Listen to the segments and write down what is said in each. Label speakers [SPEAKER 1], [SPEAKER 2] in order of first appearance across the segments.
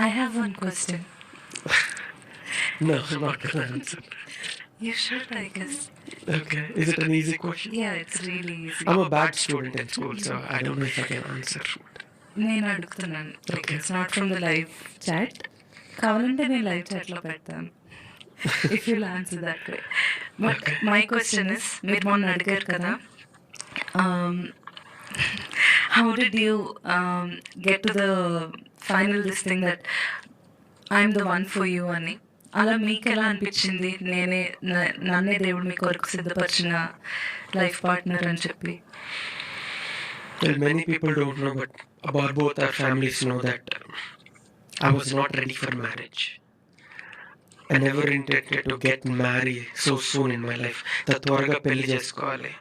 [SPEAKER 1] I have one question.
[SPEAKER 2] No, I'm not gonna answer.
[SPEAKER 1] You should, I guess.
[SPEAKER 2] Okay. Is it an easy question?
[SPEAKER 1] Yeah, it's really easy.
[SPEAKER 2] I'm a bad student in school, so I don't know if I can answer.
[SPEAKER 1] నేను అడుగుతున్నాను. Like,
[SPEAKER 2] Okay.
[SPEAKER 1] it's not from the live chat. కావాలంటే నేను live చాట్లో పెడతాను. If you'll answer that way. But
[SPEAKER 2] Okay.
[SPEAKER 1] my question is, మీరు మొన్న అడిగారు కదా, um, how did you get to the final this thing that I'm the one for you అని? అలా మీకు ఎలా అనిపించింది? నన్నే దేవుడు మీ కొరకు సిద్ధపరిచిన లైఫ్ పార్ట్నర్ అని చెప్పి.
[SPEAKER 2] Well, many people don't know, but about both our families know that I was not ready for marriage. I never intended to get married so soon in my life. త్వరగా పెళ్లి చేసుకోవాలి.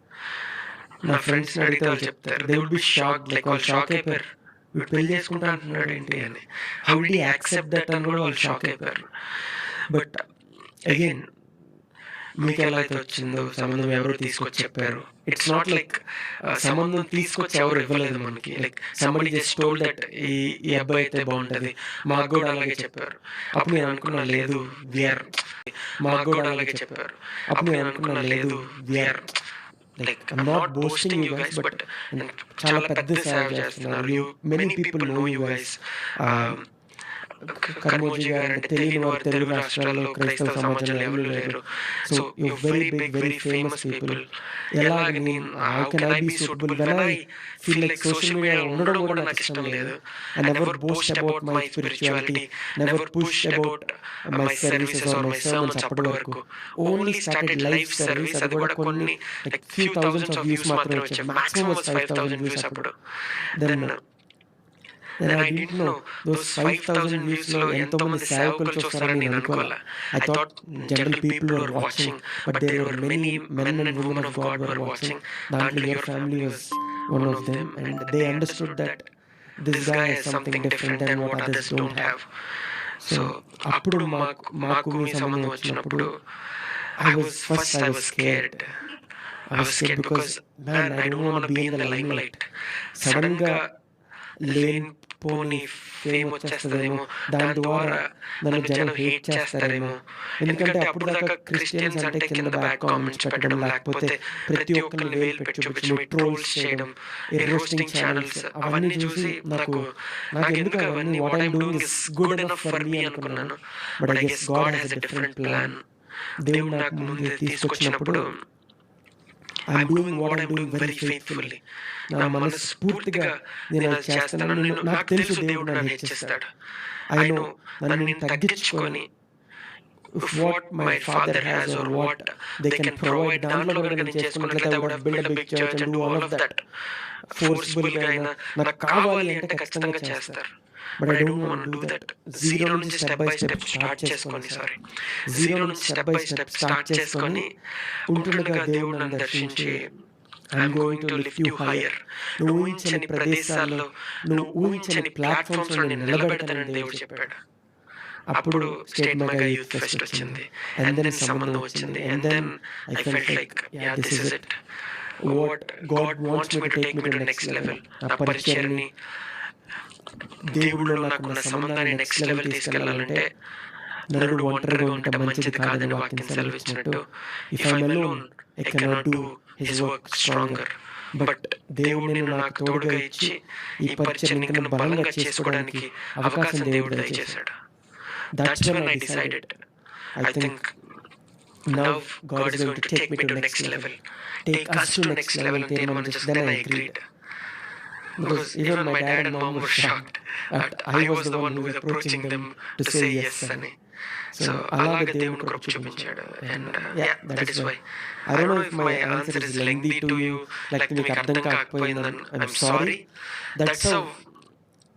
[SPEAKER 2] నా ఫ్రెండ్స్ని అడిగితే వాళ్ళు చెప్తారు, they would be shock, like వాళ్ళు shock అయిపోయారు, వీడు పెళ్లి చేసుకుంటా అంటున్నాడు ఏంటి అని. హౌ డి యాక్సెప్ట్ దట్ అని కూడా వాళ్ళు షాక్ అయిపోయారు. బట్ అగైన్ మీకు ఎలా అయితే వచ్చిందో సంబంధం ఎవరు తీసుకొచ్చి చెప్పారు, ఇట్స్ నాట్ లైక్ సంబంధం తీసుకొచ్చి ఎవరు ఇవ్వలేదు మనకి. Like somebody just told that ఈ అబ్బాయి అయితే బాగుంటుంది, మాకు కూడా అలాగే చెప్పారు. అప్పుడు నేను అనుకున్నా లేదు వీఆర్, మాకు కూడా అలాగే చెప్పారు. అప్పుడు నేను అనుకున్నా లేదు we are, like I'm not boasting you guys, but చాలా పెద్ద సేవ చేస్తున్నారు. You many people know you guys. కర్మోజీ గారు అంటే తెలియని వారు తెలుగు రాష్ట్రాల్లో క్రైస్తవ సమాజంలో ఎవరు లేరు. So you very big, very famous people. ఎలాగ నేను how can I be suitable when I feel like social media ఉండడం కూడా నాకు ఇష్టం లేదు. I never boast about my spirituality, never push about my services or my sermons అప్పటి వరకు. Only started life service, అది కూడా కొన్ని like few thousands of views మాత్రమే వచ్చాయి. మాక్సిమం వాజ్ 5,000 వ్యూస్ అప్పుడు. Then I didn't know those 5,000 views లో ఎంతో మంది సేవకులు చూస్తారని నేను అనుకోలే. I thought general people were watching, but there were many men and women of God were watching. దాంట్లో your family was one of them, and they understood that this guy has something different than what others don't have. So అప్పుడు మాకు మీ సంబంధం వచ్చినప్పుడు I was scared. I was scared because man, I don't want to be in the limelight. Sudden గా లేనిపోని fame వచ్చేస్తుందేమో, దాని ద్వారా నన్ను జనం హేట్ చేస్తారేమో. ఎందుకంటే అప్పుడు దాకా క్రిస్టియన్స్ అంటే కింద బ్యాక్ కామెంట్స్ పెట్టడం, లేకపోతే ప్రతి ఒక్కరిని వేలు పెట్టి చూపించడం, ట్రోల్స్ చేయడం, రోస్టింగ్ ఛానల్స్, అవన్నీ చూసి నాకు ఎందుకు అవన్నీ, what I'm doing is good enough for me అనుకున్నాను. But I guess God has a different plan. దేవుడు నాకు ముందు తీసుకొచ్చినప్పుడు I'm doing what I'm doing very faithfully. నా మనస్ఫూర్తిగా నేను అది చేస్తానని నాకు తెలుసు. దేవుడు నన్ను హెచ్చిస్తాడు. I know నన్ను నేను తగ్గించుకొని what my father has or what they can provide, దాంట్లో కూడా నేను చేసుకున్నట్లయితే I would have built a big church and do all of that forcefully గా అయినా నాకు కావాలి అంటే ఖచ్చితంగా చేస్తారు. But I don't want to do that. Zero నుంచి స్టెప్ బై స్టెప్ స్టార్ట్ చేసుకొని ఉంటుండగా దేవుడు నన్ను దర్శించి I'm going to lift you hire. నువ్వు ఊహించని ప్రదేశాల్లో, నువ్వు ఊహించని ప్లాట్ఫామ్స్లో నేను నిలబెడతానని దేవుడు చెప్పాడు. అప్పుడు స్టేట్ మెగా యూత్ ఫెస్ట్ వచ్చింది, అండ్ దెన్ సంబంధం వచ్చింది, and then I felt like ya this is it. What God wants me to take me to next level. నా పరిచర్ని, దేవుడిలో నాకున్న సంబంధాన్ని నెక్స్ట్ లెవెల్ తీసుకెళ్లాలంటే నరుడు ఒంటరిగా ఉండటం మంచిది కాదని వాక్యం సెలవిచ్చినట్టు, if I'm alone I cannot do his work stronger. But దేవుడు నేను నాకు తోడుగా ఇచ్చి ఈ పరిచయం ఇంకా బలంగా చేసుకోవడానికి అవకాశం దేవుడు దయచేశాడు. That's when I decided, I think now God is going to take me to next level, take us to next level. తీర్మానం చేసి then I agreed. Because even my dad and mom were shocked that I was the one who was approaching them to say yes అని. So అలాగే దేవుడు కృప చూపించాడు. And yeah, that is why. I don't know if my answer is lengthy to you, like మీకు అర్థం కాకపోయిందని I'm sorry. That's how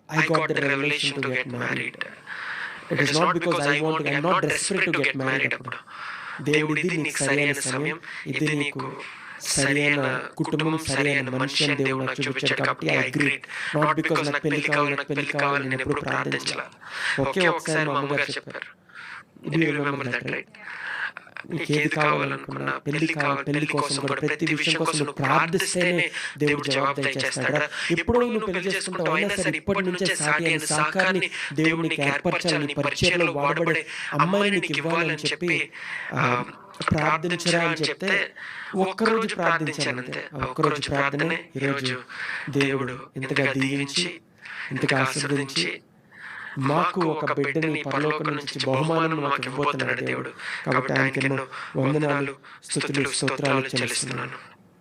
[SPEAKER 2] I got the revelation to get married. It is not because I'm not desperate to get married అప్పుడు. దేవుడు ఇది నీకు సరైన సమయం, ఇది నీకు సరైన కుటుంబం, సరైన మనిషి అని దేవుడు నాకు చూపించాడు కాబట్టి ఐ అగ్రీడ్. నాట్ బికాజ్ నాకు పెళ్లి కావాలి నేను ఎప్పుడు ప్రార్థించాల. ఒకే ఒకసారి మా అమ్మగారు చెప్పారు, do you remember that right? నీకేది కావాలనుకున్నా, పెళ్లి కోసం కూడా ప్రతి విషయం కోసం నువ్వు ప్రార్థిస్తేనే దేవుడు జవాబు దయచేస్తాడు కదా. ఎప్పుడో నువ్వు పెళ్లి చేసుకుంటావు, అయినా సరే ఇప్పటి నుంచే సాటి అయిన సహకారాన్ని దేవుడు నీకు ఏర్పరచాలి, నీ పరిచయంలో వాడబడే అమ్మాయిని నీకు ఇవ్వాలని చెప్పి ప్రార్థించరా అని చెప్తే ఒక్కరోజు ప్రార్థించాను అంతే. ఒక్కరోజు ప్రార్థనే ఈరోజు దేవుడు ఇంతగా దీవించి, ఇంతగా ఆశీర్వదించి మాకు ఒక బిడ్డని పరలోకం నుంచి బహుమానం మాకు ఇవ్వబోతున్నాడు దేవుడు. కాబట్టి ఆయనకి ఎన్నో వందనాలు, స్తుతులు, స్తోత్రాలు చెల్లిస్తున్నాను.